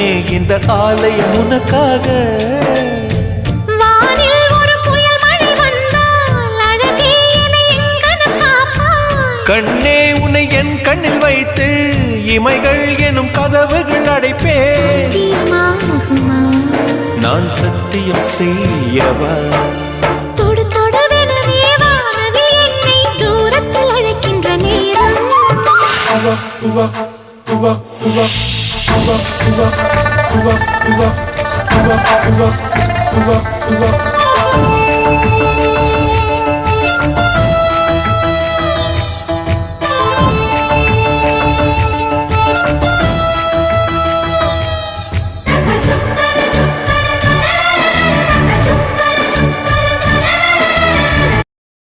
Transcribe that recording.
கண்ணே இந்த ஆலயம் உனக்காக. வானில் ஒரு புயல் மழை வந்தால் அழகே என்னை எங்கனம் காப்பாய். கண்ணே உன்னை என் கண்ணில் வைத்து இமைகள் எனும் கதவுகள் அடைப்பேன். சத்தியமாகுமா? நான் சத்தியம் செய்யவா? தொடு தொடுவெனவே வானவில் என்னை தூரத்தில் அழைக்கின்ற நேரம்.